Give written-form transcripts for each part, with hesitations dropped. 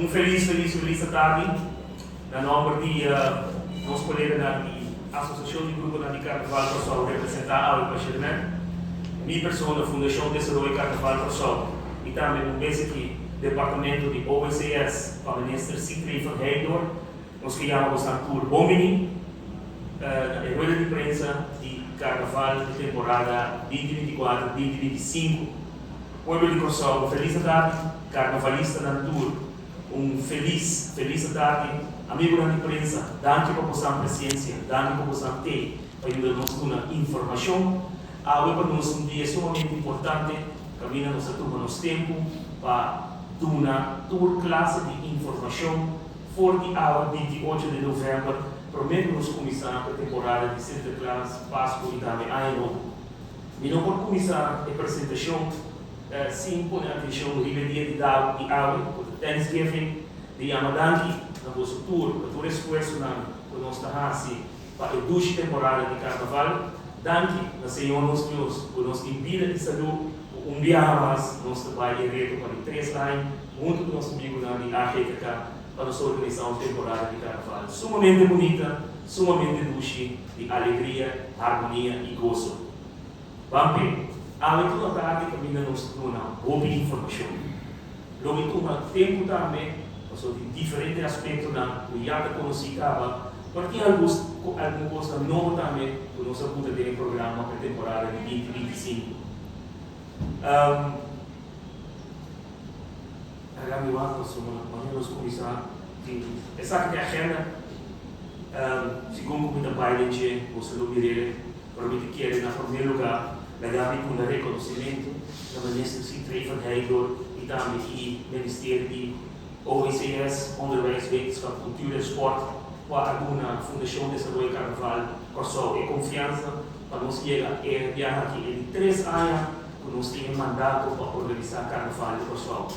feliz tarde. Na nome de nosso colega da Associação de Grupo de Carnaval Corsol representar a Alpachirman, minha pessoa da Fundação de Desenvolvimento Carnaval Corsol e também um mês aqui, Departamento de OECS, para o Ministro Sigrid van Heidor, nós criamos a Tour Bomini, a roda de imprensa de Carnaval de temporada 2024-2025. Povo de Corsol, feliz tarde, carnavalista na Tour, feliz tarde, amigo da imprensa, danke por vossa paciência, danke por vossa tempo, para ajudar-nos com informação. Para nós dia sumamente importante, caminha nossa turma nosso tempo, para dar uma tour classe de informação, for de aula 28 de novembro, prometemos começar a temporada de Sinterklaas, Páscoa e também Ano Novo. E não por começar a apresentação, sim, põe atenção no dia de aula, Thanksgiving, de Amadanki, na nossa tour esforço na nossa raça para a 2 temporada de Carnaval. Danke, na Senhor nosso Deus, por nos vida de saúde, dia mais, nosso trabalho direto para 3 anos, junto com nosso amigo de África, para nossa organização de temporada de Carnaval. Sumamente bonita, sumamente doce, de alegria, harmonia e gozo. Vamos ver, a leitura da tarde caminha nos uma boa informação. Logo, tempo também, de diferentes aspectos da Iata conhecida, mas tinha algumas coisas novas também que nós vamos ter em programa para a temporada de 2025. Vamos começar. Essa aqui é a agenda. Segundo o Comité Biden, você não virei, promete que ele, na primeiro lugar, levar com o reconhecimento da Ministra Sigrid van Heidor e também do Ministério de OECS, Onderwijs, Wetenschap, Cultura e Sport, para a Fundação de Desenvolvimento Carnaval Corsol e confiança para nós chegar aqui em 3 anos que nós temos mandato para organizar Carnaval de Corsol.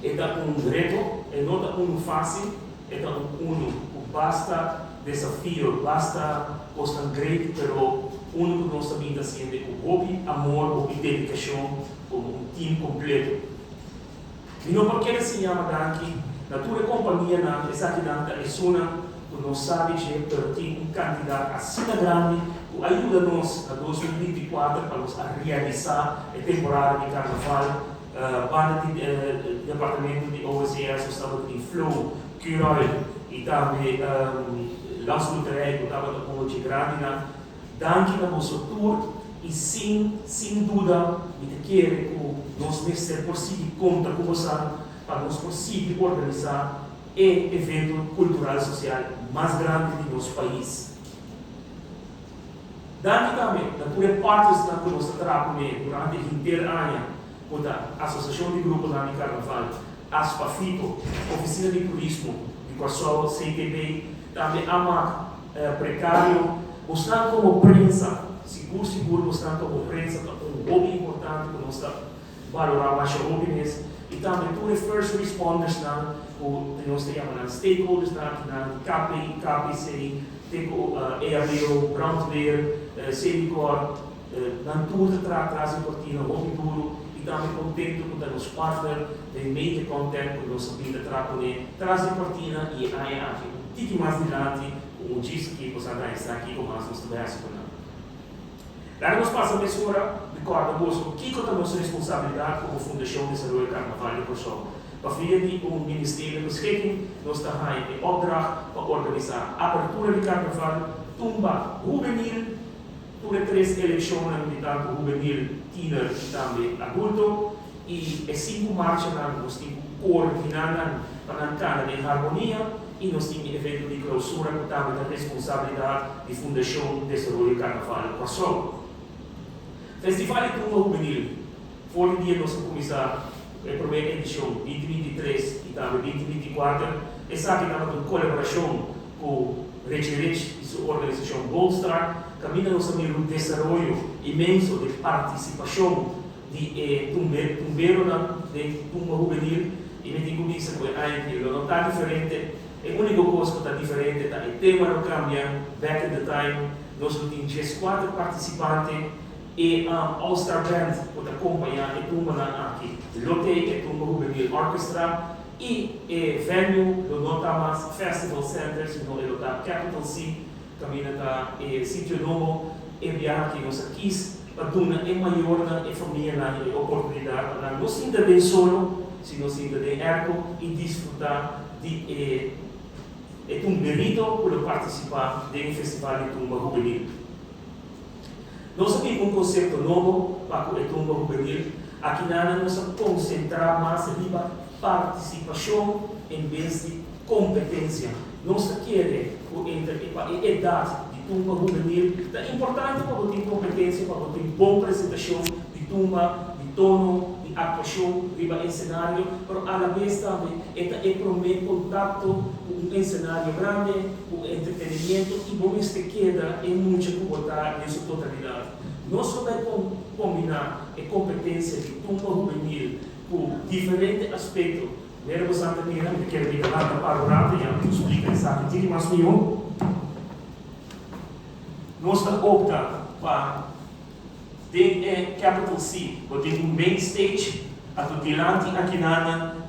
É reto, não fácil, é basta desafio, basta coisa grande, mas que nós também sendo com hobby, amor e dedicação como time completo. E não porque se chama daqui, na tua companhia, essa aqui é uma que nós sabemos que tem candidato assim grande, que ajuda-nos a 2024 para nos realizar a temporada de Carnaval, banda de departamento de OECS, estava em Flow, Curol e também Lanço do Terreno, estava com o grande, danke na nossa tour e sem dúvida, me quer que nós ser possível conta com você para nós possível organizar o evento cultural e social mais grande do nosso país. Danke também, na tua parte que nós trabalhamos durante o inteiro ano com a Associação de Grupos de Carnaval, ASPAFITO, Oficina de Turismo de Corsol, CTB, também AMAC, Precário, mostrando como prensa, seguro, mostrando como prensa, um hobby importante que nós valorar mais a opiniões e também todos os first responders que nós temos stakeholders na KPC, EABO, Brandweer, Cedicor, na tudo traz a cortina, hobby duro e também contento com os partners de media content que nós vida traz a cortina e aí aqui mais adiante o disco que você está aqui com nós trabalhamos com. Daí nós passamos a mesura de corda-bolsa, o que é a nossa responsabilidade como Fundação de Desenvolvimento Carnaval de Corsol. Para via de Ministério de Beschikking, nós estamos em opdracht para organizar a abertura de Carnaval, tumba juvenil, todas 3 eleições de tanto juvenil, teenager e também adulto, e 5 marchas nós temos coordenada para a cara de harmonia e nós temos evento de clausura que também da responsabilidade da Fundação de Desenvolvimento Carnaval de Corsol. Festival de Tumba Juvenil, foi o dia nós começar a primeira edição 2023 e também 2024. Essa aqui estava em colaboração com Rich e sua organização Gold Star, caminha nosso amigo desenvolvimento imenso de participação de tumbeiro de Tumba Juvenil e me digo isso que não está diferente. A única coisa que está diferente é o tema não cambia, back in the time, nós tínhamos 4 participantes e a All-Star Band que acompanha a turma aqui. Lotte, a turma Juvenil Orchestra, E venue do Notamas Festival Centers, no da Capital C, também da sítio novo, e viagem que nós aqui, para dar maior na família a oportunidade para não se entender solo, se não se entender ergo e desfrutar de um mérito por participar de um festival de tumba juvenil. Nós temos conceito novo para a tumba juvenil. Aqui nós concentrar mais na participação em vez de competência. Nós queremos a idade de tumba juvenil. É importante para ter competência, para ter boa apresentação de tumba, de tono, de atuação, de cenário, mas à la vez também é prometer contato com um cenário grande, com entretenimento e bom este queda em muita comunidade em sua totalidade. Nós podemos combinar a competência de tumba juvenil com diferentes aspectos. Nervos anteriores, que quero me dar para o rato, e eu explico exatamente, mas nenhum. Nós optamos para ter Capital C, ou ter um main stage, delante aqui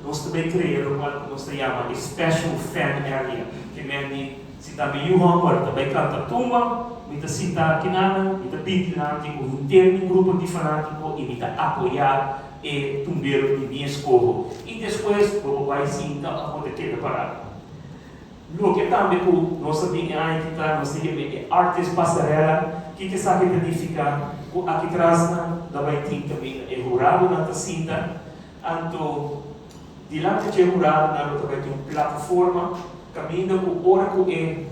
nós também criamos o que nós chamamos Special Fan Area, que é se também também canta tumba, muita cita aqui muita pintilante, um interno grupo de fanáticos e muita apoiar e tumbeiro de minha escola. E depois, o vai sim, a poder querer parar. O que também nós também nós temos artes passarela, que sabe identificar aqui atrás da vai ter também é rural na cinta, então dilante de rural nós também tem uma plataforma caminhando com hora que é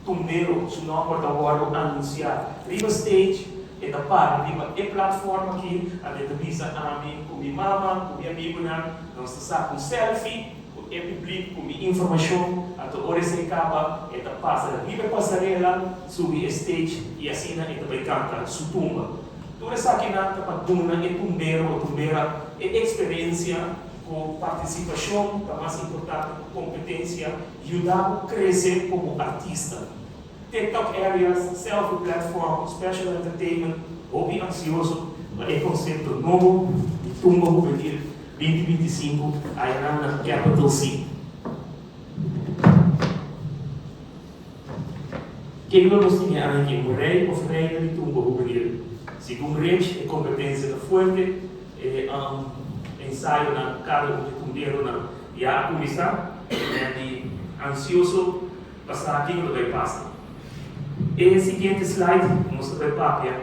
tumbeiro, se não pode agora anunciar, riba stage e da par, riba é plataforma que a gente a mim com minha mama, com minha amigo nós estamos com selfie, é público com minha informação, até hora se acaba e da passa riba passarela, subir stage e assim a gente vai cantar sua tumba. Tudo isso aqui na Tapaduna é tumbeira é experiência com participação, que é mais importante, com competência, ajudar a crescer como artista. TikTok areas, self-platform, special entertainment, hobby ansioso, é conceito novo de tumba juvenil 2025, aí na Capital C. Quem nós tínhamos aqui, um rei ou reina de tumba juvenil? Segundo rei, é competência forte, ensaio na casa de tumbeiro e a comissão, de ansioso, passar aqui no vai passar. E seguinte slide mostra o papel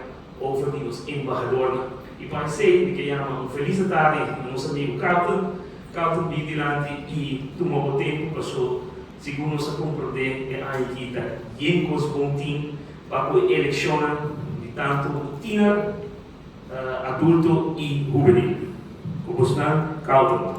ouvimos embaixador e para ser que chama um feliz tarde nosso amigo Carlton vigilante e tomou o tempo passou segundo nos compreender é a equipe e com os pontinhos para a eleição de tanto teenager, adulto e juvenil. Como está Carlton?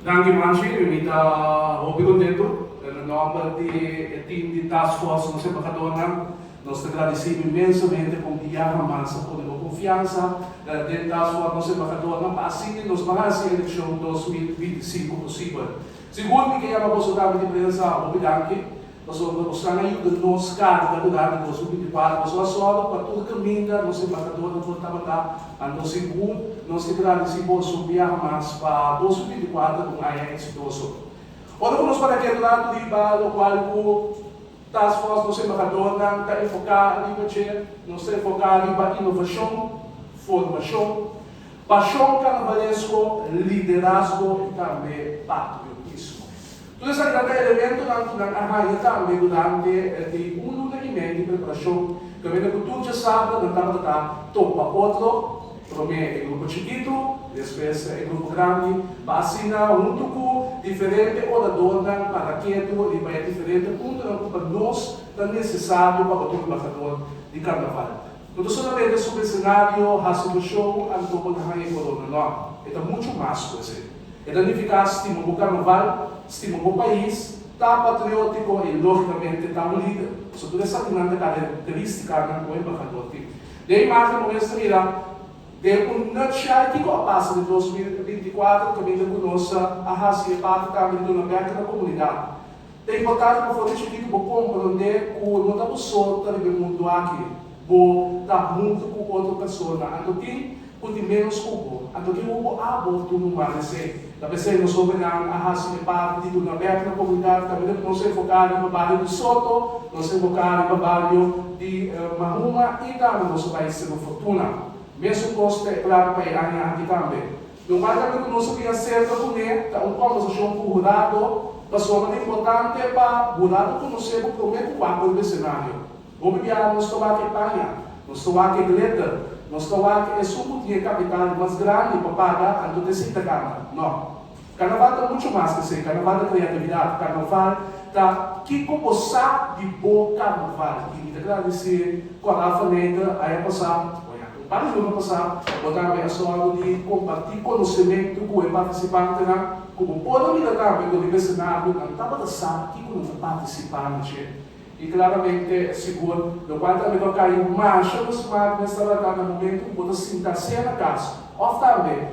Danke manche, eu estou muito contento. No nome do time de Task Force, nós embajadores, nós agradecemos imensamente por enviar mais por a confiança de Task Force, nós embajadores, para assim nós vamos fazer a eleição 2025 possível. Segundo que a possibilidade de imprensa, obrigado. Nós vamos mostrar ajuda nos cargos durante 2024, nós só para tudo caminho, nós embajadores, nós vamos trabalhar, então segundo, nós agradecemos sobre mais para 2024 com a exitoso. Ora, nós para aquele lado de o qual o Task Force, nós embajadores, está enfocado em nós está focado em inovação, formação, paixão carnavalesco, liderazgo e também patriotismo. Tudo esse grande elemento na arraia também durante um unanimento de preparação, que a minha cultura já sabe, não estava a topa outro, promete grupo chiquito, depois é grupo grande, para assinar junto com diferentes oradores para que e para diferentes pontos para nós é necessário para o embajador de carnaval. Não somente sobre o cenário, a situação, a topa da arraia corona, não, é muito mais coisa. É danificar estímulo o carnaval, estímulo o país, está patriótico e, logicamente, está um líder. Só toda essa característica do embajador. De imagem, não é de um nutshell que passa de 2024, que ainda conosco a raça e parte também de uma aberta na comunidade. É importante para fazer isso que vou compreender que não estamos soltos no mundo aqui, vou estar junto com outra pessoa. Então, kundi menos kubo, ato que hubo abo tu no malese. Talvez não sobre na ahas ni parte dito na aberta na comunidade, também não se focar no bairro de Soto, não se focar no bairro de Mahuma e também não se vai ser fortuna. Mesmo custo é claro para ir aqui também. Não vai também que não se via certo com ele, uma conversação com o jurado, passou muito importante para o jurado conhecer o problema do água do cenário. O que é nós estamos aqui Espanha, nós estamos aqui Glitter, nós estamos aqui é sumo de capital mais grande para pagar antes de se Câmara. Não. Carnaval está muito mais que isso, Carnaval da criatividade, Carnaval está que como sabe de bom Carnaval. E me declara dizer, com a Alfa Negra, aí passar, para o ano passado, botar a história de compartilhar conhecimento com o participante, como pode me dar também do cenário, não estava a saber que como participante. E claramente, seguro, no qual também vai cair marcha no smart, nesta no momento, pode sentar sem na casa. Ou também,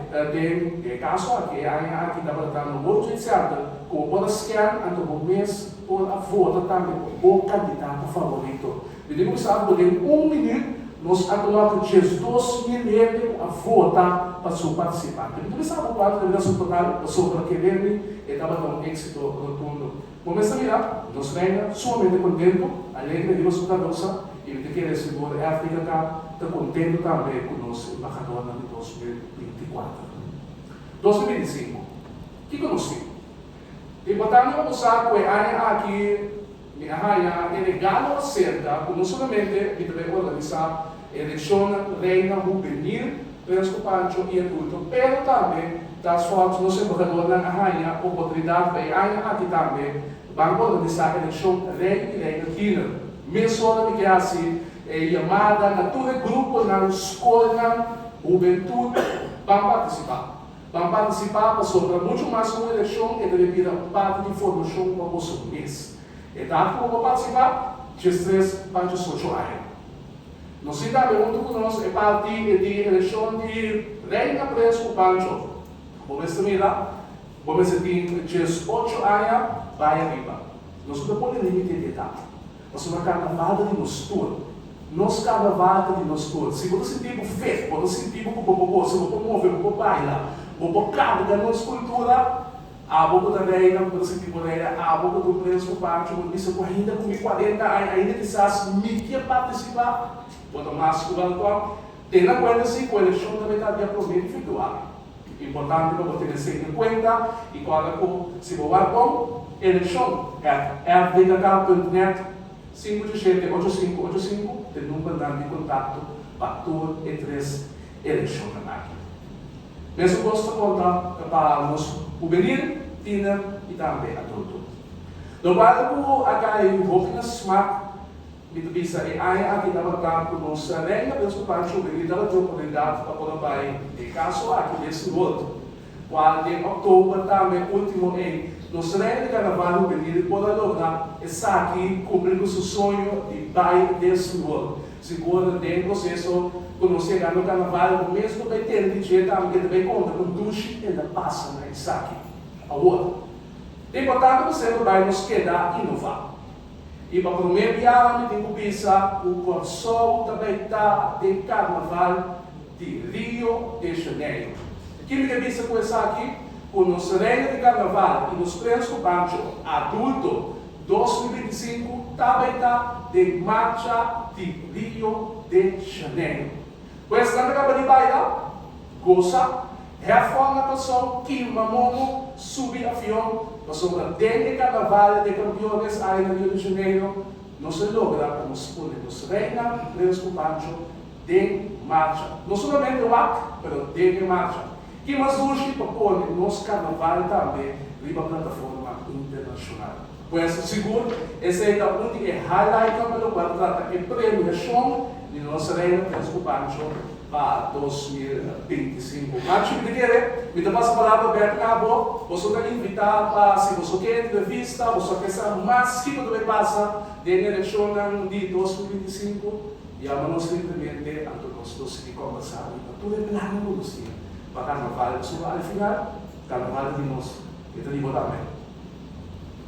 tem caso aqui, aqui está no voto judicial, como pode scan, antes do mês, por a vota também, o candidato favorito. E digo que sabe, por minuto, nós atuamos dias 2 mil a votar para o participante. Então, sabe quanto de vida total sobre que vem e estava com êxito rotundo. Começa a mirar, nós venhamos somente contente, alegre de nossa cabeça, e de que esse seguro a África está contente também com o nosso embaixador de 2024. 2025, o que conheci? E botando a usar que aqui é legal certa, não somente que deve organizar eleição reina juvenil, prescopancho e adulto, mas também das fotos no embaixador na rainha oportunidade para aqui também vamos organizar eleição rei e reina killer. Mesmo que assim chamada na todo grupo na escola, juventude, vamos participar. Vamos participar para sobre muito mais uma eleição que deve vir parte de formação para o nosso mês. E tanto como participar, Jesus para o seu área. Nós também junto conosco é parte de eleição de reina preso pancho. Vamos mirar, vamos ter 18 anos, vai arriba. Nós não podemos limitar de idade. Nós somos carnaval de nós todos. Nós carnaval de nós todos. Se você sentir fé, você sentir que você vai promover, você vai bailar, você vai carregar nossa cultura, a boca da reina, você sentir por ela, a boca do preso pancho, você ainda com 40 anos, ainda quizás me quer participar. Quanto mais que o balcão, tendo em conta se a eleição também está de aproveitamento individual. Importante para você ter em conta e quando se o balcão, eleição é fdk.net 517-8585, tem número de contato para todo e 3 eleições na máquina. Mesmo gosto de contar para o nosso juvenil, tina e também adulto. Do qual a Roupa Smart Itu bisa aqui estava com nossa regra, mesmo para o juvenil, ela tem oportunidade para poder vai de caso aqui desse outro. Quando em outubro também, último ano, nossa regra de carnaval juvenil pode lograr essa aqui cumprir o seu sonho de vai desse outro. Seguro dentro do processo, quando você ganha no carnaval, mesmo vai ter de jeito também que também conta com duche ainda passa na isso aqui. A outra. É importante você vai nos quedar inovar. E para o primeiro ano, tem que pensar o consolo também está de carnaval de Rio de Janeiro. Quem me pensa com isso aqui? O nosso reino de carnaval e nos preços do banco adulto 2025 também está de marcha de Rio de Janeiro. Pois não acaba de bailar, goza, reforma a pessoa, que mamomo, subir avião, sobre o de carnaval de campeões aí no Rio de Janeiro, não se logra como se pode, nos reina, preço do banco de marcha. Não somente o ato, mas de marcha. Que mais hoje propõe nosso carnaval também viva a plataforma internacional. Pois seguro, esse é o único highlight pelo qual trata a premiação de nossa reina Preço Pancho para 2025. Mas se quer, me dá a palavra aberta na boca, você quer invitar para, se você quer entrevista, você quer saber mais que pode passar da eleição de 2025, e a mão simplesmente a todos os que conversaram, tudo é plano do Lucia. Para carnaval, você vai final, carnaval de nós, e te digo também.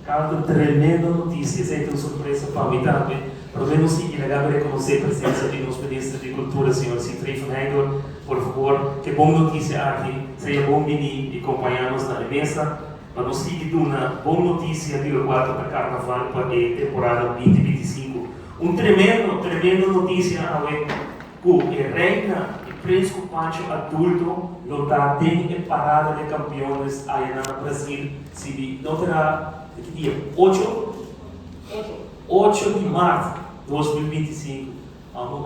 Carlos, tremenda notícia, essa é uma surpresa para mim também. Pelo menos, é legal reconhecer a presença de nosso ministro de Cultura, Sr. Siegfried von Hegel, por favor, que boa notícia aqui, seja bom vir e acompanhar-nos na mesa, para nos seguir uma boa notícia de quadro da Carnaval para a temporada 2025. Tremendo notícia que a reina e príncipe Pancho adulto não tem a parada de campeões aí no Brasil, se não terá dia 8 de março de 2025.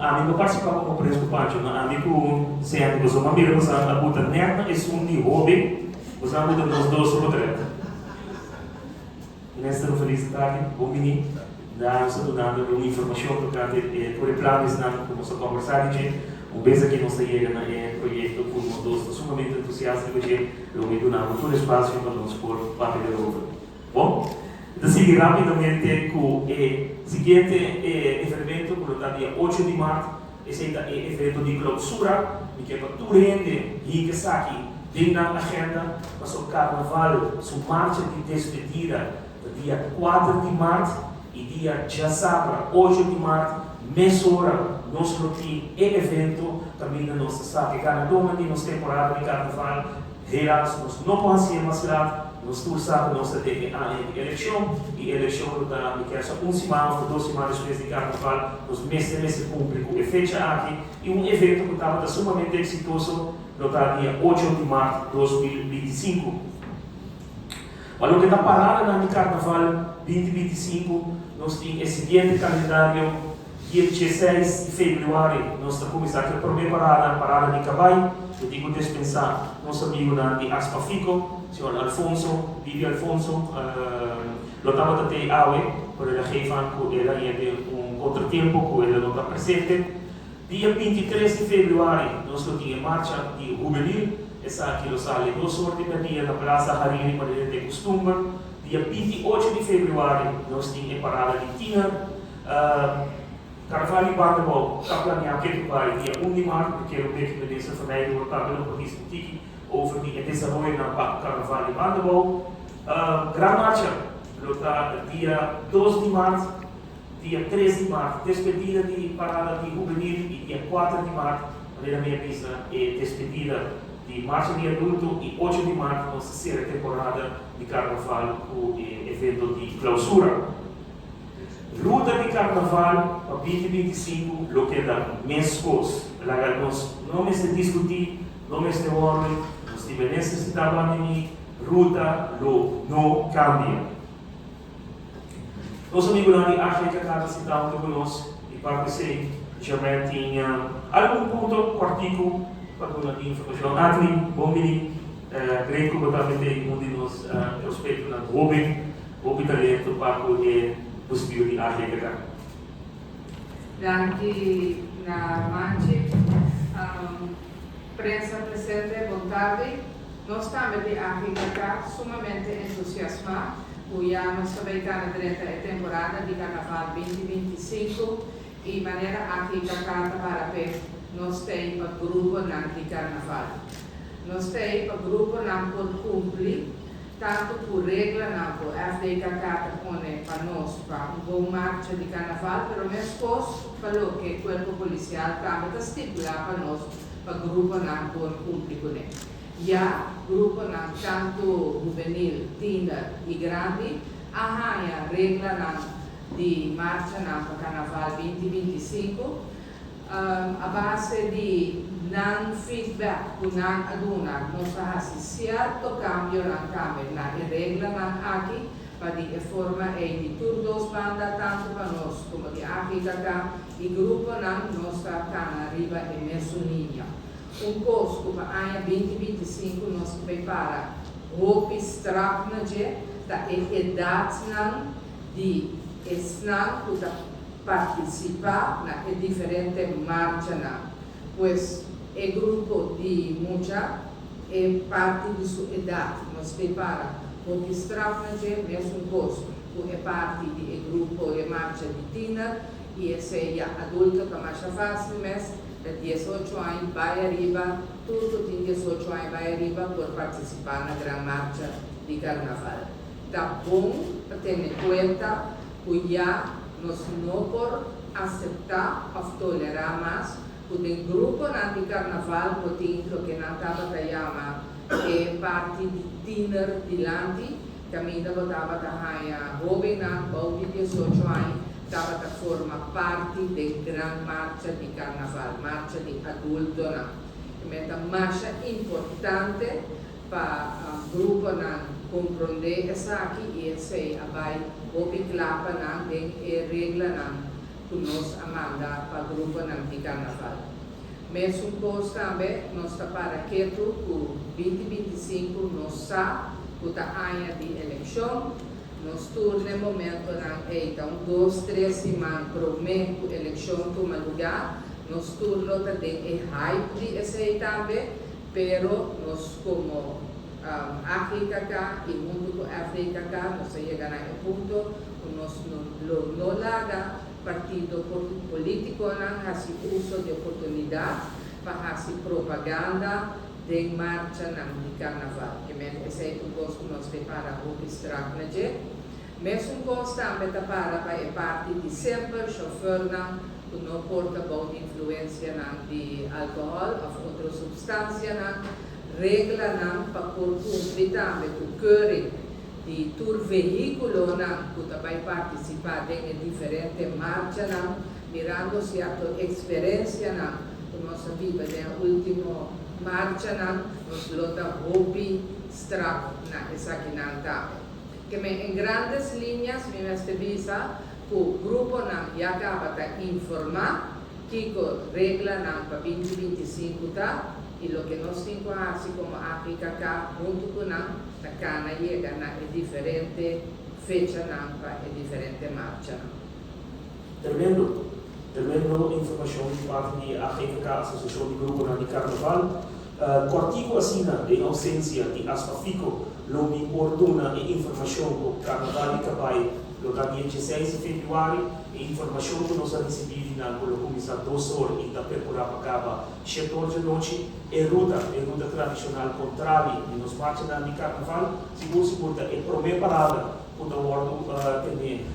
Amigo participava como príncipe Pancho, amigo se amigo só uma mira usando a puta neta e um de hobby, usando os dois sobre treta. Nesta feliz tarde, bom menino. Nós estamos dando uma informação por o plano de como se conversar beijo aqui não chega no projeto por um dos sumamente entusiastas que eu me donava todo espaço para nós por parte da obra. Bom, então seguir rapidamente com o seguinte evento, por o dia 8 de março, esse é o evento de clausura, que é para tudo rende e que está aqui dentro da agenda para o carnaval, sua marcha de despedida, dia 4 de março. E dia já sábado, 8 de março, mesura, nós não temos evento, também na nossa sabe, cada doma de nossa temporada de carnaval, nós não podemos ser mais lá, nós todos sabemos nossa eleição, e a eleição da só uma semana ou 2 semanas depois de carnaval, nós mês público, e fecha aqui, e evento que estava sumamente exitoso, no dia 8 de março de 2025. Olha, o que está parado na Carnaval 2025, nós temos esse seguinte calendário, dia 16 de fevereiro, nós estamos começando a primeira parada de Cabai, eu digo dispensar nosso amigo de Aspafico, o senhor Alfonso, Vivi Alfonso, lo estava até Aue, por ele geven que ele ia contratempo, que ele não está presente. Dia 23 de fevereiro, nós temos a marcha de juvenil. Essa aqui lo sale 2 horas de dia na Praça Hariri para ele ter costume. Dia 28 de fevereiro, nós temos a parada de Tina. Carnaval em Bandebol, está planeado que vai dia 1 de março, porque eu vejo que essa família do Cabelo para discutir over o desenvolvimento na Carnaval em Bandebol. Gran Marcha, está dia 12 de março, dia 13 de março, despedida de parada de juvenil e dia 4 de março, a minha pista é despedida de marcha de adulto e 8 de março, nossa terceira temporada de Carnaval, o evento de clausura. Ruta de Carnaval para 2025, lo que dá mescos. Nós não me discutir, não me ordem, nós necessitamos de ruta, não cambia. Nosso amigo lá de África está citando conosco e parece que já tinha algum ponto quartico para dar informação. Atli, bom menino, creio que também um de nós respeito na hobby talento para poder possível de África. Daqui na Manche, prensa presente, boa tarde. Nós estamos de África sumamente entusiasmados, porque nós também estamos durante a temporada de Carnaval 2025 e maneira África para ver nós temos o grupo de Carnaval. Nós temos o grupo por cumprir tanto por regra não por FDKK para nós para uma marcha de carnaval, mas meu esposo falou que o corpo policial também está estipulado para nós para o grupo não por cumprir. Já grupo não tanto juvenil, teenager e grande, a regra não de marcha não para carnaval 2025 a base de non feedback ku non aduna no sa certo cambio na câmera na regra na aqui para de forma de todos banda tanto para nós como de África e grupo na nossa cana arriba e mesmo linha curso para ano 2025 nós prepara roupa strap na je da idade não de esnar ku participar na diferente marcha na pois o grupo de mucha é parte de sua idade nos prepara o estratégia mesmo curso é parte do grupo de marcha de tina e esse é adulta que mais fácil mas de 18 anos vai arriba tudo tem 18 anos vai arriba por participar na grande marcha de carnaval tá bom para ter em conta que já nós não por aceitar ou tolerar mais O grupo de carnaval tem o que não estava chama é parte de dinner dilante, que a minha botava a jovem na de 18 anos, estava a formar parte da grande marcha de carnaval, marcha de adulto. É uma marcha importante para o grupo compreender essa aqui e essa vai obiclapa tem regra que nós amanda para o grupo de carnaval. Mesmo coisa também, nós está para quieto com 2025 nós está com a área de eleição, nós turno momento então 2-3 semanas para o mês a eleição toma lugar, nós turno tem hype de essa também, pero nós como África e junto com África nós chegamos a ponto nós não larga partido político não faz uso de oportunidade para fazer propaganda de marcha de carnaval que esse é o gosto que nós temos para o estratégia mesmo gosto também para a parte de sempre chofer que não porta boa influência de álcool ou outra substância regra para cumprir também o querer de tour veículo que também participar em diferentes marchas, mirando se a experiência que nós vivemos na última marcha, nós lota hobby strap essa aqui também. Que em grandes linhas, me visa que o grupo já acaba de informar que a regra para 2025 está e o que nós temos assim como África junto com a cana chega é diferente fecha para diferente marcha. Tremendo informação de parte de África, Associação de Grupo de Carnaval. Cortico assina em ausência de Aspafico, não importuna e informação do Carnaval de Cabai, no dia 16 de fevereiro, e informação que nós recebemos na comissão 2 horas e da percurar para Caba, 7 horas da noite, é ruta tradicional contrária de nos marchas de Carnaval, seguro é a primeira parada, quando o ordo tem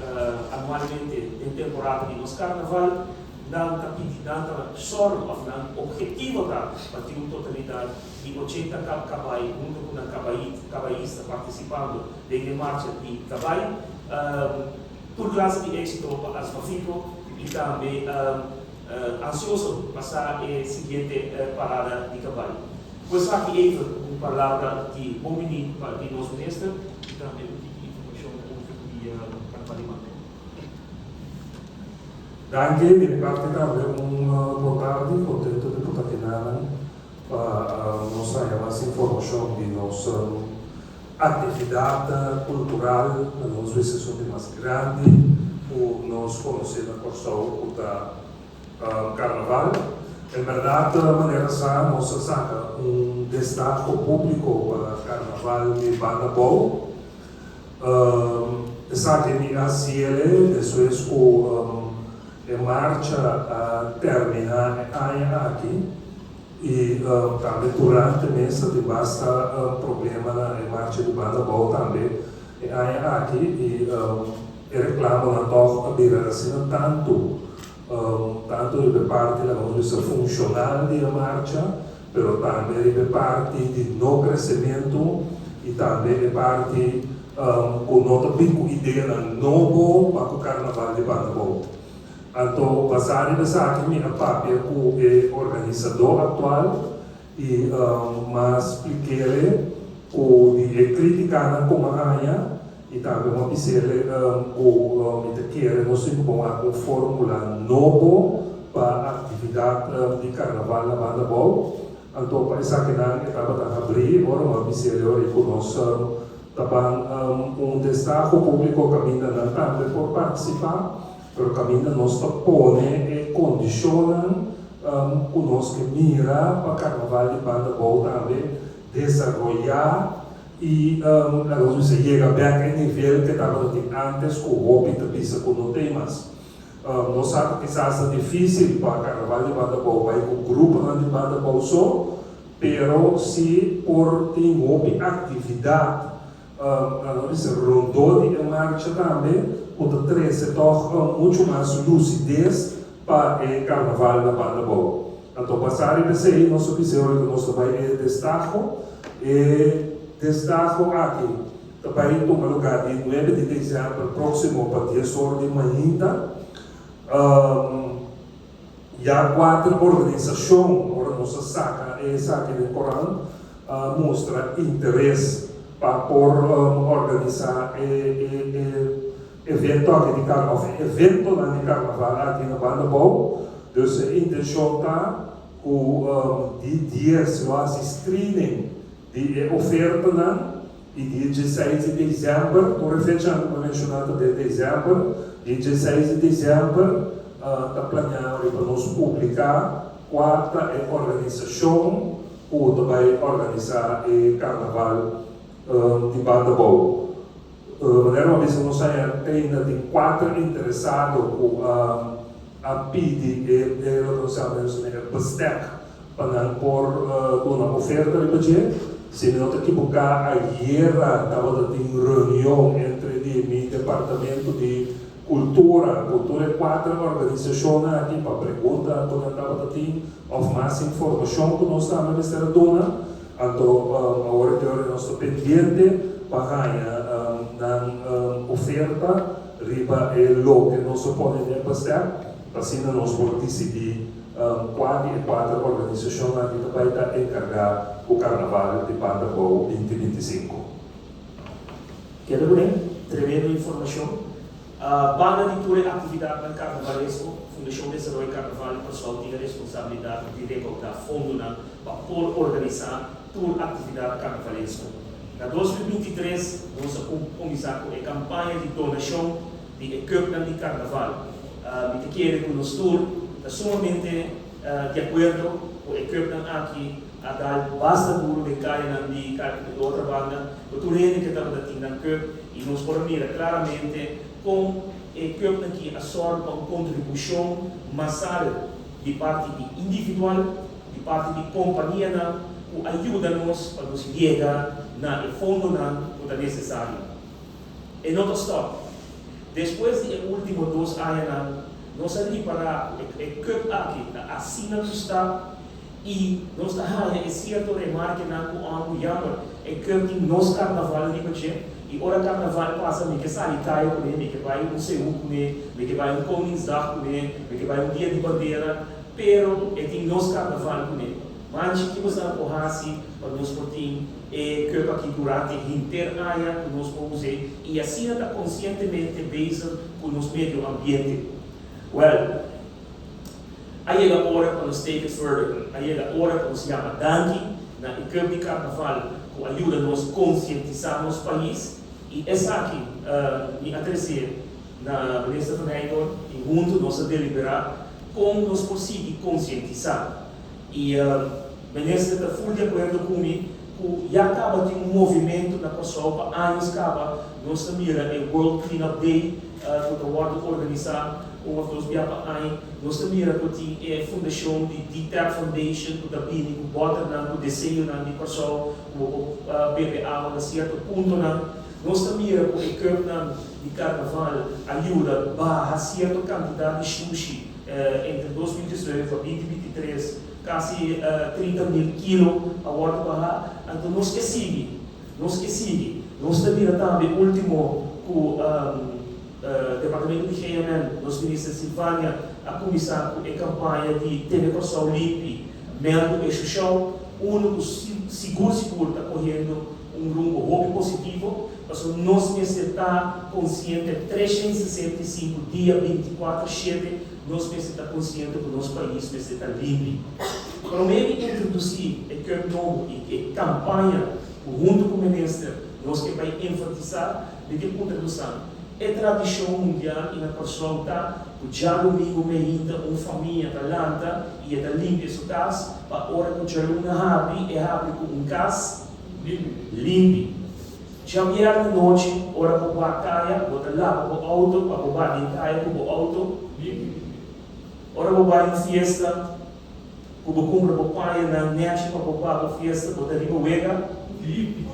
anualmente em temporada de nos Carnaval, danta só o objetivo para ter uma totalidade de 80 cabai, junto com a cabaísta participando da marcha de Cabai, por classe de êxito para as Pafico e também ansioso passar a seguinte parada de Cabai. Pois aqui Eva, uma palavra de bom menino para o nosso mestre e também informação de Carnaval. Danke, di parte também boa tarde, contento de poder ter para nos dar mais informação de nossa atividade cultural, na nossa sessão mais grande, o nós conhecemos a pessoa da Carnaval. Em verdade, de maneira sã, nós saca destaque público para o Carnaval de Banda Boa. Saca em ACL, depois com a marcha termina aqui e também durante o mês de basta problema na marcha de Banda Boa também aqui e reclamo na toca de assim tanto de parte da nossa funcional de marcha, pero também de parte de no crescimento e também de parte com nota bem ideia novo para o Carnaval de Banda Boa. Então, basado nessa aqui, minha papel com o organizador atual e mas expliquei o de criticar como a rainha e também uma piscele o me quer nós temos uma fórmula nova para a atividade de Carnaval na Banda Boa. Então, para essa que não estava a abrir, agora uma piscele e conosco também destaque público que ainda não também por participar. Pero caminho nós põe e condiciona conosco mira para Carnaval de Banda Boa também desenvolver e nós chega bem a nível que estava antes com o hobby de pista com não tem mais. Nós sabemos que quizás é difícil para Carnaval de Banda Boa vai com o grupo de Banda Boa só, pero se por tem hobby atividade nós rondou de marcha também o de se torna muito mais lucidez para o Carnaval da Banda Boa. Então, passar e pensei, nós observamos que nós vai destaco aqui. Também toma lugar de 9 de dezembro próximo para 10 horas de manhã. E há 4 organizações, agora nossa saca do Corão, mostra interesse para organizar evento aqui de carnaval aqui na Banda Bom. Então, a intenção está de dias de streaming de oferta e dia 16 de dezembro, por fechando como mencionado de dezembro, dia 16 de dezembro, está planeado para nós publicar 4 organizações que vai organizar o carnaval de Banda Boa. Maneira uma vez que nós temos de 4 interessados a pedir o PASTEC para pôr uma oferta de budget. Se não te equivocar, ayer estava em reunião entre o departamento de cultura é 4 organizações aqui para perguntar quando estava of mais informação que nós estamos a dona. Então, agora que nós estamos pendentes para ganhar na oferta riba o logo que nós podemos fazer, assim nós vamos decidir quatro organizações que vai estar encarregadas do Carnaval de Banda Boa 2025. Quero ver, tremenda informação. Banda de toda atividade no carnavalesco, Fundação Desenvolvimento Carnaval, o pessoal tem a responsabilidade de recoltar fundos para organizar toda atividade carnavalesca. Em 2023, nós vamos começar com a campanha de donação de equipamento de carnaval. Me quero que nós todos sumamente de acordo com o equipamento aqui, a dar basta duro de caia de outra banda, o turene que estamos tendo e nós podemos ver claramente com o equipamento que absorve uma contribuição massal de parte de individual, de parte de companhia, que ajuda-nos para nos chegar no fundo que é necessário. E não stop. Depois dos últimos 2 anos, nós vamos para o equipe aqui, assim não está, e nós temos certa remarca com o Yammer, equipe que nós carnaval de Baché, e ora carnaval passa, me que sai caio com ele, me que vai CEU com ele, me que vai Koningsdag com ele, me que vai dia de bandeira, pero é que nós carnaval com ele. Mas que nós não corramos para nós portem e que aqui durante o inteiro ano que nós vamos usar e assim está conscientemente base com o nosso meio ambiente. Well, aí é a hora para nós take it further. Aí é a hora para nós chamar Danke na equipe de carnaval que ajuda-nos a conscientizar nosso país e essa aqui me atraser na ministra Fernando e junto nós a deliberar como nós conseguimos conscientizar. E a ministra está full de acordo comigo que já acaba de movimento na pessoa para anos acaba nós também o World Cleanup Day que o World organizar uma dos biapa nós também a fundação de Dieter Foundation que também que bota na o desenho na de pessoa o BPA a certo ponto nós também a equipe de carnaval ajuda a certa quantidade de sushi entre 2018 e 2023 quase 30.000 quilos a hora para então não esqueci nós também o último com Departamento de Higiene, nós ministros de Silvânia, a começar com a campanha de televisão limpa, mesmo esse show, seguro está correndo rumo hobby positivo, mas nós necessitamos consciente 365 dias, 24/7, nós necessitamos consciente que o nosso país necessita limpo. Para mim, introduzir a novo e a campanha, junto com o ministro, nós que vai enfatizar de que contribuição. É tradição mundial e na pessoa está o dia domingo ainda uma família da lanta e da limpa sua casa para a hora que o uma com casa limpo. Já vier na noite, hora para a caia, bota lá para o auto, para o bar de caia para o auto limpo. Hora para o bar de festa, para o compra para o pai na net para o bar de festa, bota ali para o ega limpo.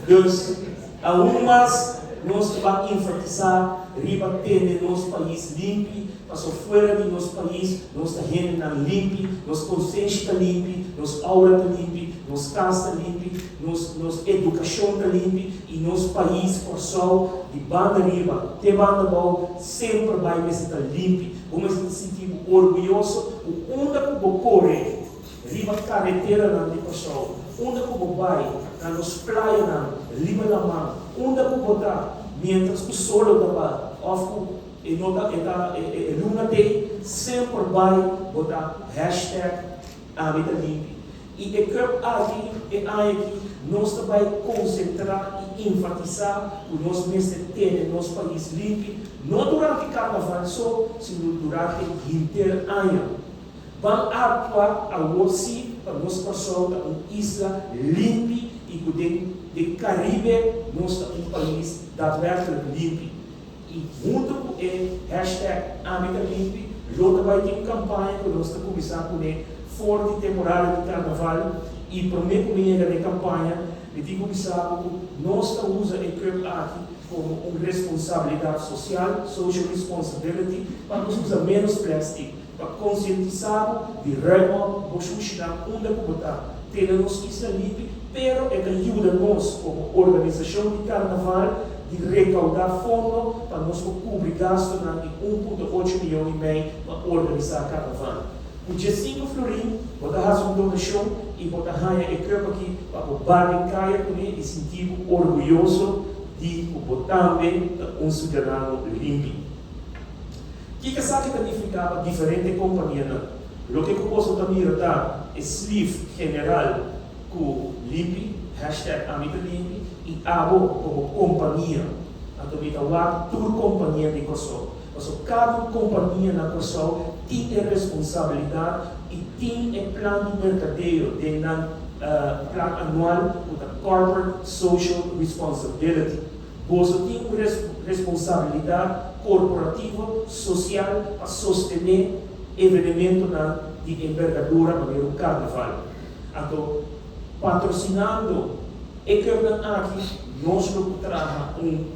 Dus, algumas nós vamos enfatizar riba ter nosso país limpo, passou fora de nosso país, nossa renda está limpa, nossa consciência está limpa, nossa aura está limpa, nossa casa está limpa, nossa educação está limpa e nosso país, por sol, de banda riba, de banda bom, sempre vai estar limpo. Vamos se sentir orgulhoso, onde que ocorre, riba carretera de pessoal, onde que vai, nas praias, riba da mão, onde que botar, mientras o sol estava off, e Luna Day, sempre vai botar hashtag Hábitat Limpo. E aqui, nós também concentrar e enfatizar o nosso mestre ter no nosso país limpo, não durante o carnaval só, sino durante o inteiro ano. Vamos atuar ao OCI para nossa pessoa, uma isla limpa e que de Caribe, nós um país daadwerkelijk limpo. E junto com o hashtag Hábitat Limpo, nós vai ter uma campanha que nós estamos começando com fora de temporada de carnaval e para mim comigo na campanha de começar nós usamos a equipe aqui como uma responsabilidade social, social responsibility, para nós usar menos plástico, para conscientizar de reino, nós usamos onde botar, ter nossa isla limpa, pero é que ajuda nós como organização de carnaval de recaudar fundo para nós cobrir gasto de 1,8 milhões para organizar carnaval. O dia 5 de fevereiro, vou dar uma donação e vou dar a equipe aqui para o bar de Caia e sentir orgulhoso de botar também um cidadão limpo. O que sabe que significava diferente companhia? O que eu posso também dar é sleeve general com limpo, hashtag Hábitat Limpo, e abo como companhia. Então, toda companhia de Kosovo. Cada companhia na Kosovo tem a responsabilidade e tem o plano de mercadeio, tem plano anual, o Corporate Social Responsibility. Você tem uma responsabilidade corporativa, social, para sostener eventos de envergadura para o carnaval. Então, patrocinando e que aqui nós trazemos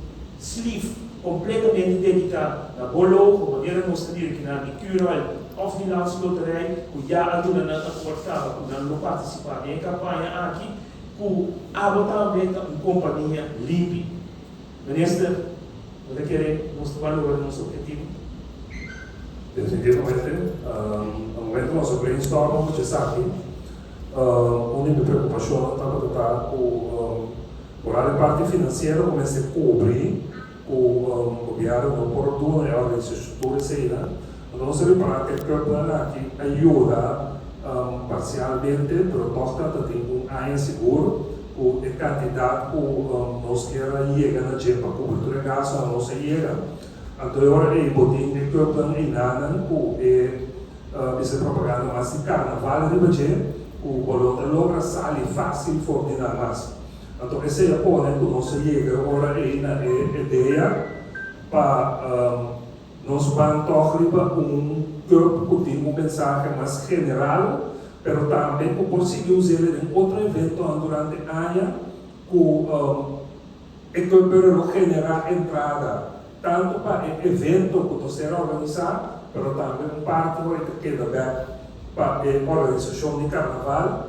sleeve completamente dedicado a bolo, como maneira nós temos que na cultural of the Lands Loterij, que já ajuda na portada, que não participar em campanha aqui, que também uma companhia limpa. Ministro, você quer mostrar o nosso objetivo? Definitivamente, no momento do nosso brainstorm, você sabe, a única preocupação estava por a parte financeira, começa a cobrir o governo oportuno e a organização seguida. Então, nós reparamos que o plano aqui ajuda parcialmente, mas tem um ano seguro, a quantidade que nós queremos chegar na gente para cobertura de gasto, a nossa chega. Então, agora é botinho que o plano em nada, que é propaganda mais de carnaval de budget, o bolota logra sair fácil for de nada mais. Então, esse é o ponto que nós chega agora é na ideia para nós vamos tocar corpo que tem mensagem mais general, mas também que conseguir usar em outro evento durante o ano que generar entrada tanto para o evento que você organizar, mas também parte que queda aberta para a organização de carnaval.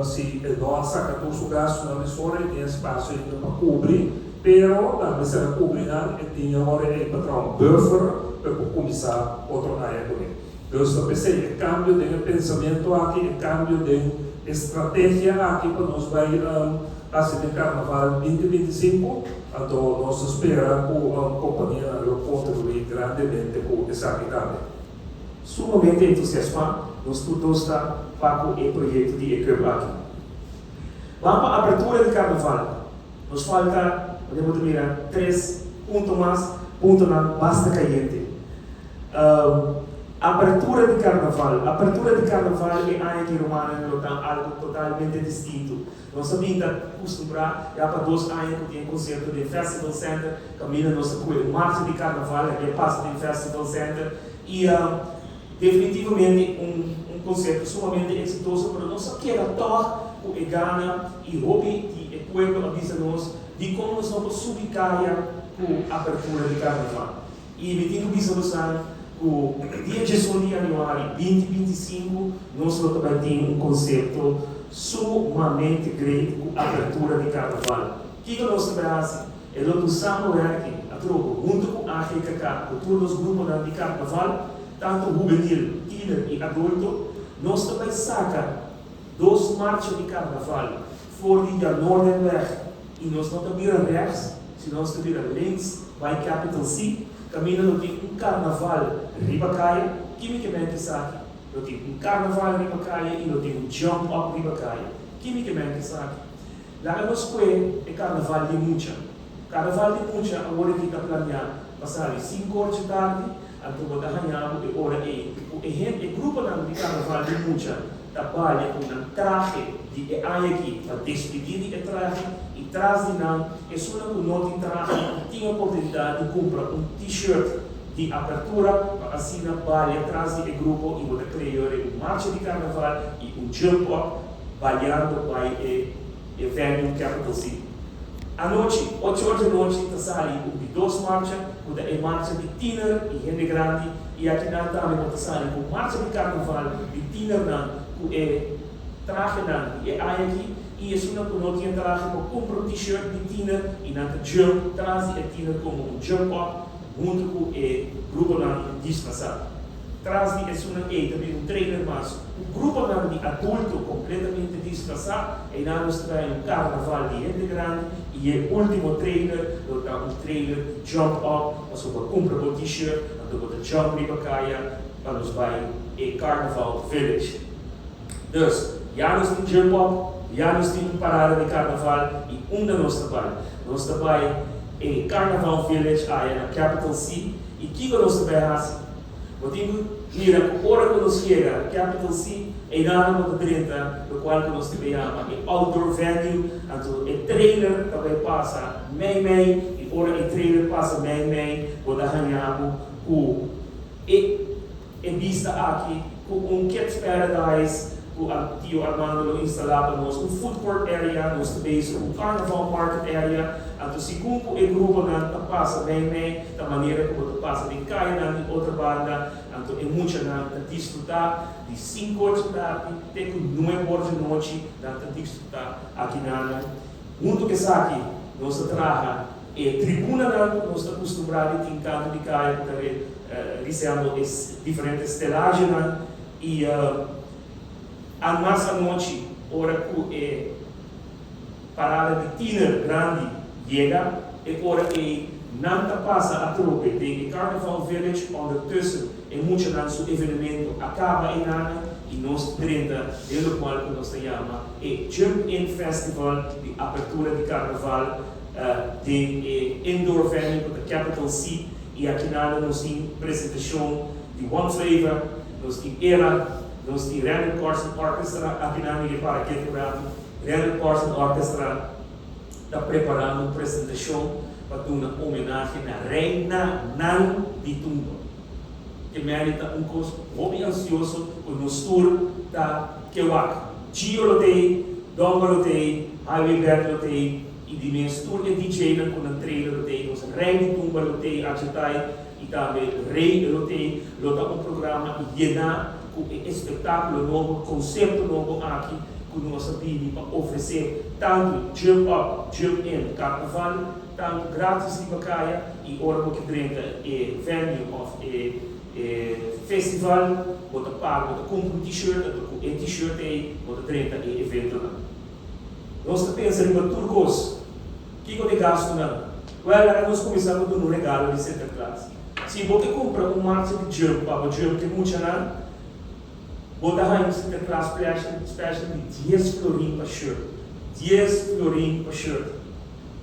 Se nós sacamos o gasto na emissora, tem espaço ainda para cobrir, mas também será cobrir e tinha agora para um buffer para começar outro área também. Então, eu pensei, cambio de pensamento aqui, cambio de estratégia aqui para nós vai fazer o carnaval 2025. Então, nós esperamos que a companhia contribuir grandemente com essa aqui também. Sumamente entusiasmado, nós todos estamos para o projeto de equipe aqui. Vamos para a abertura de carnaval. Nos falta, podemos mirar, 3 pontos mais, ponto não basta caliente. Abertura de carnaval é aqui romana, algo totalmente distinto. Nós sabemos que acostumar já para 2 anos que tem concerto de Festival Center, caminha nossa coisa, marcha de carnaval, que passa de Festival Center e definitivamente um concerto sumamente exitoso para nós que era tocar o Gana e hobby de pueblo avisa nós de como nós vamos ubicar com a abertura de carnaval. E me tenho visualizado que o dia 18 de janeiro de 2025 nós também temos um conceito sumamente grande com a abertura de carnaval. O que nós trabalhamos? É o Samuel a troco, junto com a RKK, com todos os grupos de carnaval, tanto juvenil, teenager e adulto, nós também saca 2 marchas de carnaval fora de Noorderweg e nós não estamos rechts, se nós estamos links, vai Capital C, caminhando tem um carnaval Ribacaia, quimicamente sabe, eu tenho um carnaval Ribacaia e eu tenho um jump up Ribacaia, quimicamente sabe. Lá nós é carnaval de Mucha. Carnaval de Mucha, agora que está planeado, passar 5 horas de tarde, então vou dar e hora o grupo de carnaval de Mucha trabalha com um traje de aqui para despedir de traje e traz de não é só que não tem traje tinha a oportunidade de comprar um t-shirt de abertura para assim na balha traz de grupo e vou criar uma marcha de carnaval e um jump up balhando para o venue Capital C. À noite, 8 horas da noite, está saindo de 2 marchas, com a marcha de teenager e gente grande, e aqui na também está saindo com marcha de carnaval de teenager, com traje e aqui, e assim não tinha traje para comprar um t-shirt de teenager e na jump, traz a teenager como um jump up, junto com o grupo disfarçado. Traz de também um trailer, mas o grupo de adulto completamente disfarçado, e nós temos um carnaval de gente grande, e o último trailer, um trailer de jump up, nós vamos comprar um t-shirt, nós vamos jump Ribacaia, para nos vai a Carnaval Village. Dus, já nós temos jump up, já nós temos parada de carnaval, e da nossa trabalho. Nós trabalhamos em Carnaval Village, aí na Capital C, e o que nós trabalhamos? Eu digo, mira, a hora que nós chega, Capital C, é nada no 30, do qual nós trabalhamos em outdoor venue, então o trailer também passa meio, e hora o trailer passa meio, quando arranhamos com a vista aqui, com um Kids Paradise, com o tio Armando instalado nós, um food court area, nós também um carnival market area, então se o grupo não passa meio, da maneira como passa de caia na outra banda, então é muito não desfrutar de 5 horas da tarde, até que 9 horas da noite, não desfrutar aqui na junto que está aqui, nossa traja é tribuna, nós estamos acostumados a ter canto de caia, recebendo diferentes estelagens e a nossa noite, hora que é parada de teenager grande, chega, e hora que não passa a tropa de Carnival Village, ondertussen é muito nosso evento acaba em Nana, e nós 30, pelo qual nós chamamos é Jump In Festival de abertura de Carnaval de Indoor Venue da Capital C, e aqui nada nós temos apresentação de One Flavor, nós temos Era, nós temos Randall Carson Orchestra, aqui nada é para aquele prato, Randall Carson Orchestra está preparando uma apresentação para dar uma homenagem à Reina Nan de Tumba, que merita coisa muito ansioso com o nosso tour da Kewak. Gio Lotei, Donga Lotei, Highway Bert Lotei, e de meu tour é DJ com o trailer Lotei, nós Reina de Tumba Lotei, Achatai, e também Rei Lotei, Lota programa e Yena, com um espetáculo novo, conceito novo aqui, que nós sabemos para oferecer tanto jump up, jump in, carnaval, tanto grátis de Bacaia e hora que 30 é venue of festival, bota pago, bota compra um t-shirt, com um t-shirt aí, bota 30 é evento lá. Nós pensamos em turcos, o que eu gasto não? Well, nós começamos com um regalo de Santa Claus. Se você compra uma marcha de jump, para jump que muito não, bota aí Santa Claus special de 10 florim para shirt. 10 florim para shirt.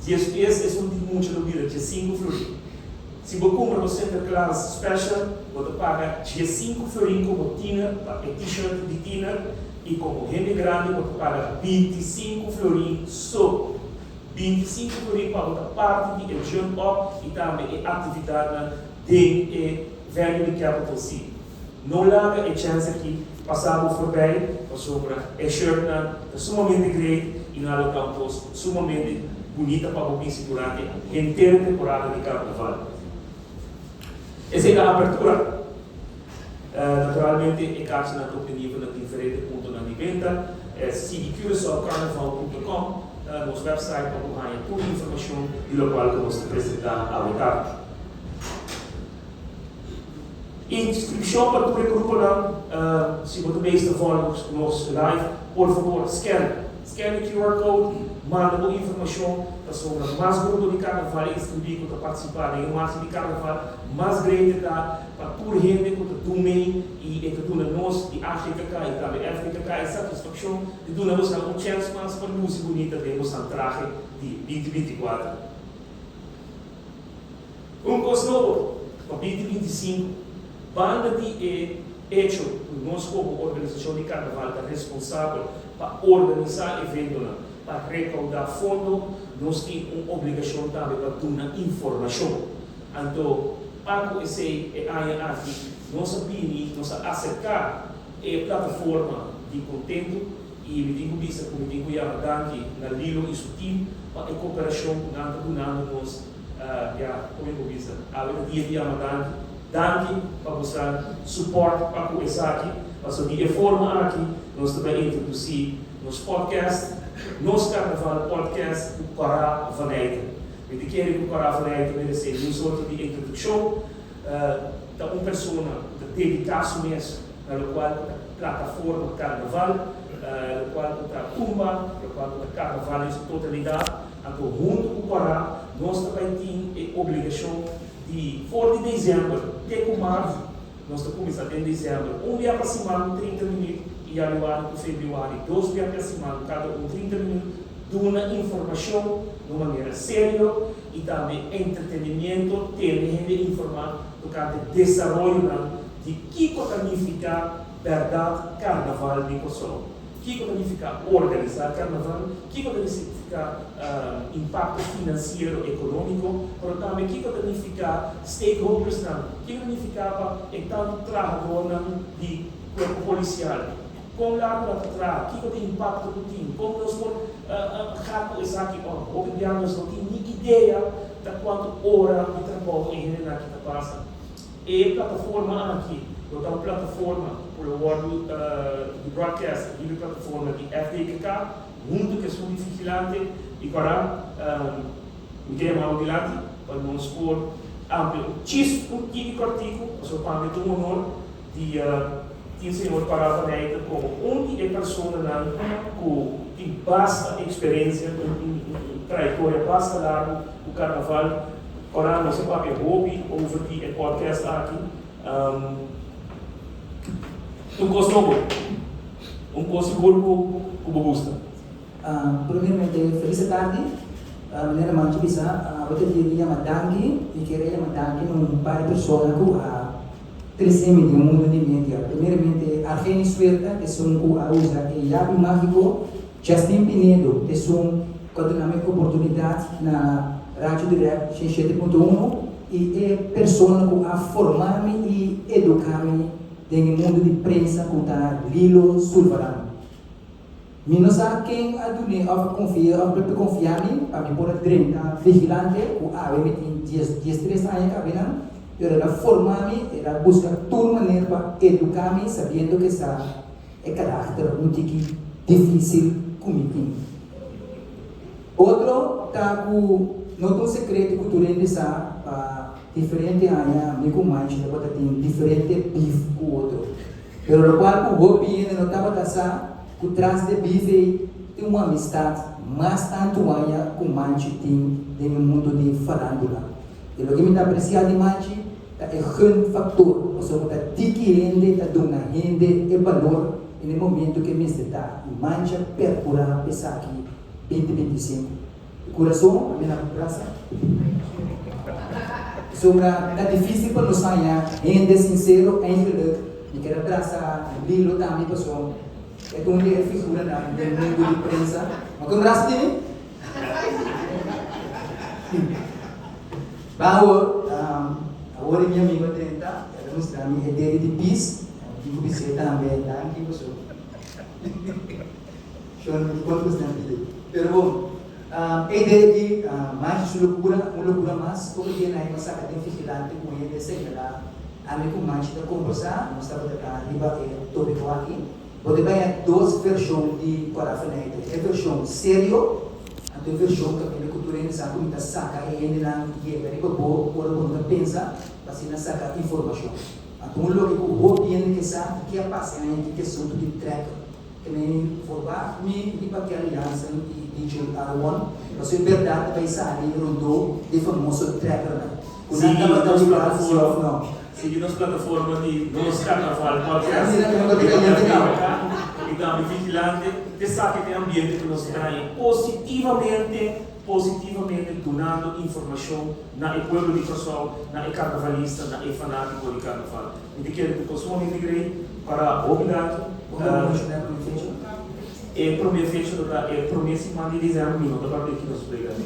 10 pesos é muito no vida, de 5 florim. Se você compra o Santa Claus special, você paga 5 florim como tina, para t-shirt de tina, e como gente grande, você paga 25 florim só. 25 florim para outra parte de jump up e também a atividade de venue de Capital C. Não larga a chance aqui, passamos por bem, sobre a shirt, é sumamente great e nós estamos sumamente bonita para o Pinsi durante a inteira temporada de Carnaval. Essa é a abertura. Naturalmente, é caso na nível na diferente ponto na venda. Siga curaçaocarnaval.com, nosso website para ganhar toda a informação do qual que nós apresentar a mercado. Inscrição para todo o grupo, se você também está fora do nosso live, por favor, scan o QR Code, manda uma informação sobre mais grupo de carnaval inscrito para participar em mais de carnaval, mais grande para toda a gente que está também e que está nós de África e também África e satisfação de dar nos uma chance mais para música bonita de nossa traje de 2024. Coisa novo para 2025, banda de hecho, nós como organização de carnaval está responsável para organizar eventos, para recaudar fundos, nós temos uma obrigação também para dar informação. Então, para esse área aqui, nós sabemos, acercar a plataforma de conteúdo e me digo isso, como digo aqui, na Lilo e Sutim, para a cooperação com nós, como eu digo, a dia Danke para mostrar suporte para começar aqui, mas de forma aqui, nós também introduzir nos podcasts, nos Carnaval podcast do Pará Vaneita. Eu quero que o Pará Vaneita merece uma sorte de introdução da uma pessoa dedicada mesmo, na qual a plataforma Carnaval, na qual a tumba, na qual a Carnaval em sua totalidade, então junto com o Pará, nós também temos a obrigação de 4 de dezembro, até com março, nós estamos começando em dezembro, um dia para semana, 30 minutos, e januário para fevereiro, 2 dias para semana, cada 30 minutos, de uma informação de uma maneira séria e também entretenimento, ter informar do que desenvolvimento de que significa verdade carnaval de Kosovo, que significa organizar carnaval, que significa impacto financeiro econômico, mas também que significa stakeholders, que significa tanto trabalhador de corpo policial, como lá para trás, que tem impacto do time, como nós podemos isso aqui, obviamente não tem nem ideia de quanto hora de trabalho em que passa. E a plataforma aqui, então a plataforma por o World de Broadcast, a plataforma de FDKK, muito que são vigilante e para o tema vigilante, para nós pôr amplo, um típico artigo, o seu pai tem o honor de o senhor Pará Vaneita como uma pessoa com vasta experiência, trajetória basta larga, o carnaval, para não ser papel hobby, over the podcast aqui. Coisa novo, coisa seguro como gusta. Primeiramente, feliz tarde. Maneira mais bisa, eu queria madangi e queria madangi para pessoas que crescem no mundo de mídia. Primeiramente, Argeni Suelta, que são que usa e Yabi Mágico, Justin Pinedo, que são que tem uma oportunidade na Rádio Direct 7.1 e é pessoa que a formar-me e educar-me no mundo de prensa com a Lilo Sulvaran. Não sabe quem confia em para me pôr vigilante, eu tenho 13 anos, eu formar-me, eu buscar toda maneira para educar-me, sabendo que essa é caráter muito difícil comigo. Outro, não tem segredo que tu essa diferente área, amigo mais, tem diferente bife com o outro. Mas o qual o hobby não estava dessa que traz de bife tem uma amizade, mas tanto área com manche tem no mundo de farándula. E o que me dá apreciado de manche é um fator, ou seja, está adquirindo, está dando rende e valor no momento que me está e mancha percurar pensar aqui 2025. Coração, a minha graça. É difícil para nós sair, rende sincero, entre e quero traçar Lilo também, pessoal. É como ele é figura do mundo de prensa. Mas com graça de agora minha amiga tenta, ela mostra a minha ideia de peace, digo você também, tá? Aqui, pessoal. Quanto você tem que. Pero bom, A ideia de mais loucura mais, porque dia na massa que tem vigilante com ele, sei lá, a mim com mais da conversar, nós estamos a debater tópico aqui. Pode ganhar duas versões de parafanete, a versão sério, a versão que a cultura ainda como saca e ainda não chega, e quando quando pensa, assim não saca informação. Então o que o bem que sabe que passa em questão de track, que nem forbar me de para que aliança e digital one, mas em verdade vai sair de famoso tracker, seguindo as plataformas de Nos Carnaval Podcast, então, vigilante, que sabe que tem ambiente que nos traz positivamente donando informação na povo de pessoal, na carnavalista, na fanático de carnaval. E de que ele consome integrei para obrigado. É primeira fecha é primeira semana de dezembro, não dá para ver que nós pegamos.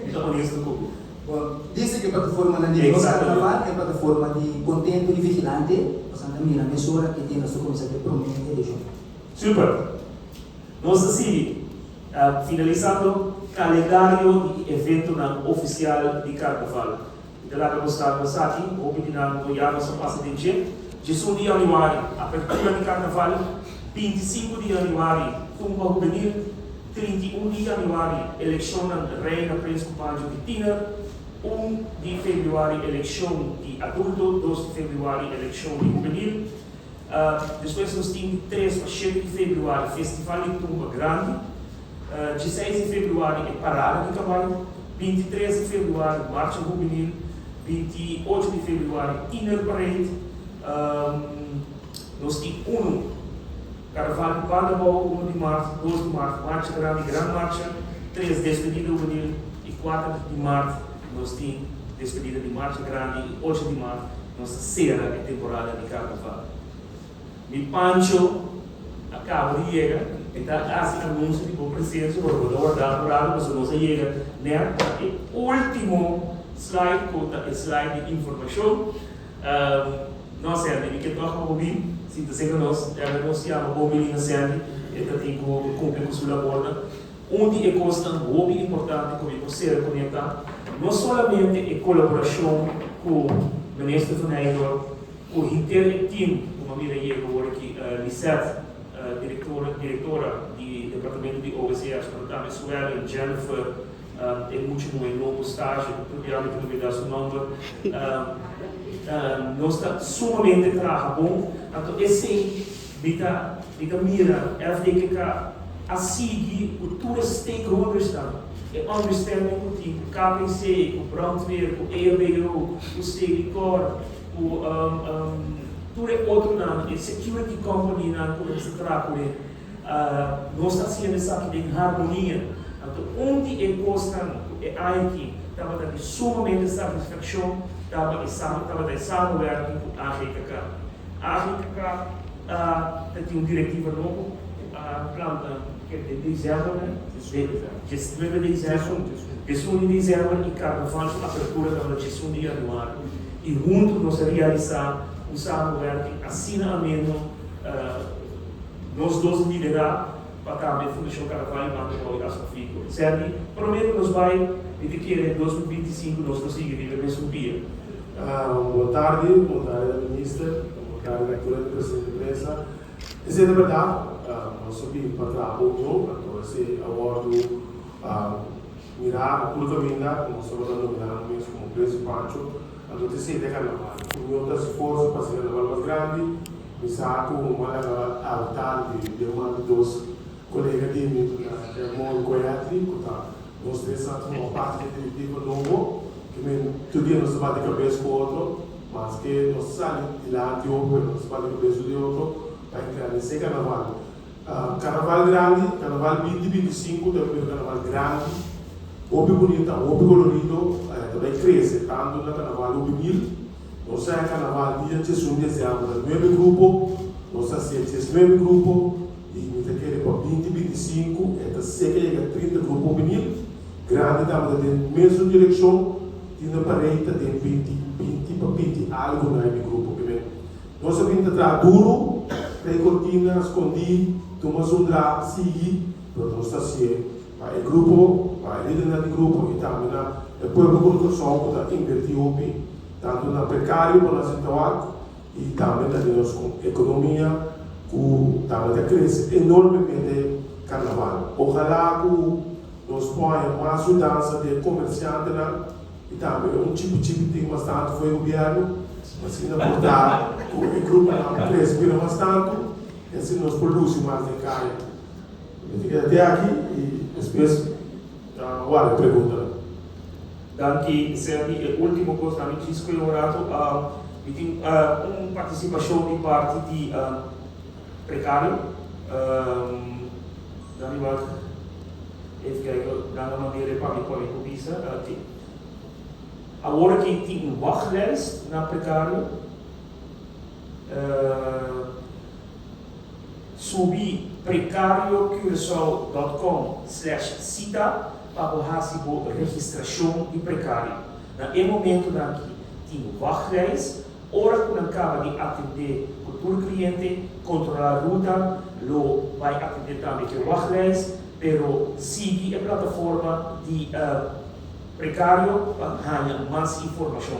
Então, honesto pouco. Bom, disse que a plataforma de carnaval é a plataforma de contento e vigilante, portanto, a minha emissora que tem a sua comissão de primeira edição. Super! Nós assim, finalizando o calendário de evento oficial de carnaval. De lá que gostamos aqui, opinando já nós passa de dia. 18 de janeiro, abertura de carnaval. 25 de janeiro, tumba juvenil. 31 de janeiro, eleição da Reina Príncipe de Tina. 1 de fevereiro, eleição de adulto. 2 de fevereiro, eleição de juvenil. Depois nós temos 3 a 7 de fevereiro, Festival de Tumba Grande. 16 de fevereiro é Parada de Cavalo. 23 de fevereiro, Marcha Juvenil. 28 de fevereiro, Inner Parade. Nós temos Carnaval de Pandabol, 1 de março, 2 de março, Marcha Grande, Grande Marcha. 3 Despedida Juvenil. E 4 de março, nós temos Despedida de Marcha Grande. E 8 de março, nossa cera é temporada de Carnaval. Mi Pancho acaba de chegar, então assim anúncio de boa presença, vou guardar por algo, mas não se chega, né? E último slide, conta slide de informação, nós é de que toca o bom, sinta se que nós anunciamos bom menino Sandy, então tem que cumprir com sua borda, onde é constante, muito importante como você conectar, não somente a colaboração com o ministro Fernando, com o interativo. Uma mira agora aqui, Lisette, diretora do Departamento de OSS, mas também Suelen, Jennifer, é muito em longo estágio, obrigado por me dar seu nome. Nós estamos sumamente trabalhando, então esse mira, é que a seguir o todos os stakeholders estão, é understanding o tipo, o KPC, o Brandweer, o EBO, o Segicor, o tudo é outro nome, é security company na como se trata nós está sendo essa aqui em harmonia, então onde é constante é aqui estava dando sumamente satisfação, estava de samuel com a RKK tem uma diretiva nova, planta que é de dezembro, né? 19 de dezembro, 18 de dezembro e carnaval a abertura da 18 de janeiro e junto nós realizar usar o verbo assina a menos nós dois liderar para também Fundação Carnaval e Manto Roy Ascofico. Certo? Prometo nos vai e que em 2025 nós conseguimos viver mesmo dia. Boa tarde, ministra, boa tarde, leitura do presidente da imprensa. Isso é verdade, nós subimos para trás o jogo, então esse acordo mirar a cultura vinda, nós estamos denominando mesmo como preço pancho. Então, tem sido carnaval. Com outras forças para ser carnaval mais grande, me saco uma altar de uma dos colegas de mim, que é o Coiatri, que nós três uma parte diretiva novo, que todo dia nós bate cabeça com o outro, mas que nós saímos de lá de outro, nós bate cabeça de outro, para entrar nesse carnaval. Carnaval grande, carnaval 2025, depois carnaval grande, houve bonita, houve colorido, também cresce, tanto no carnaval juvenil, nós é carnaval dia 31 de dezembro, 9 grupo, nós é 9 grupo, e nós queremos para 2025, é cerca de 30 grupos juvenil, grande, estamos na mesma direção, e na pareita tem 20 para 20 algo no grupo. Nós vamos entrar duro, tem cortina, escondi, tomamos um drá, seguir, para nós assim, para o grupo, para a líder do grupo e também o povo de construção que está invertindo tanto na precário como na situação e também na nossa economia que também cresce enormemente carnaval. Ojalá que nós ponha mais mudança de comerciante e também tipo tem bastante foi o governo, mas se não botar o grupo não cresce bastante, assim nós produzimos mais de carne. Eu fiquei até aqui e depois olha, pergunta. Danke, Sergi. Última coisa, também disse que eu tem uma participação de parte de precário. Dan wat even kijken, dan een manier para mim começa aqui. Agora que tem uma wachtlijst na precário, subir precariocuraçao.com/cita para fazer a registração de precário. No momento daqui tem uma wachtlijst, hora que acaba de atender o futuro cliente, controlar a ruta, lo vai atender também que o wachtlijst, pero sigue a plataforma de precário para ganhar mais informação.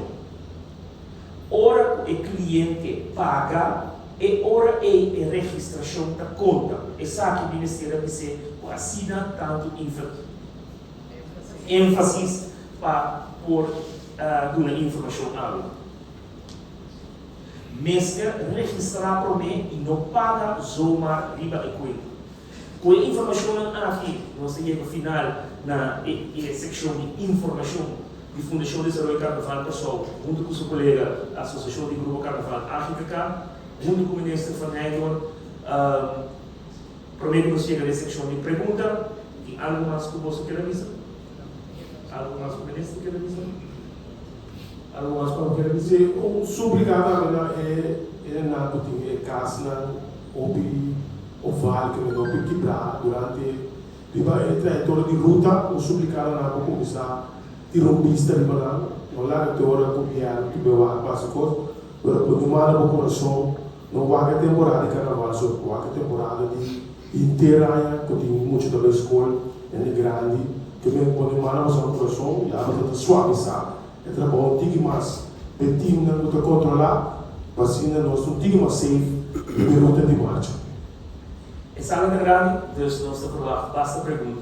Hora que o cliente paga, é hora a registração da conta. Essa que o Ministério vai ser assina tanto ênfase para pôr dar informação água. Mestre registrar para mim e não paga zomaar riba e conta. Com a informação aqui, nós chegamos ao final na secção de informação de Fundação de Desenvolvimento Carnaval Pessoal, junto com o seu colega, a Associação de Grupo Carnaval África, junto com o Ministro Van Heijden. Prometo que nós chegamos à secção de pergunta. Tem algo mais que você quer dizer? Algo mais que o Ministro quer dizer? Algo mais que eu quero dizer? O suplicado é na casa, o vale que não pode quebrar durante a trajetória de ruta, o suplicado não pode começar a tirar pista de banana, não lá que hora copiar que eu vou fazer coisa, para poder mandar o coração, não vai ter temporada de carnaval, só vai ter temporada de inteira, que tem muito da escola, é grande, que vem quando mandar o coração, já vai ter suavizar. É trabalho um pouco mais pertinho, não pode controlar, vacina nós não temos mais safe de ruta de marcha. Essa é a grande, Deus não está por lá, basta pergunta.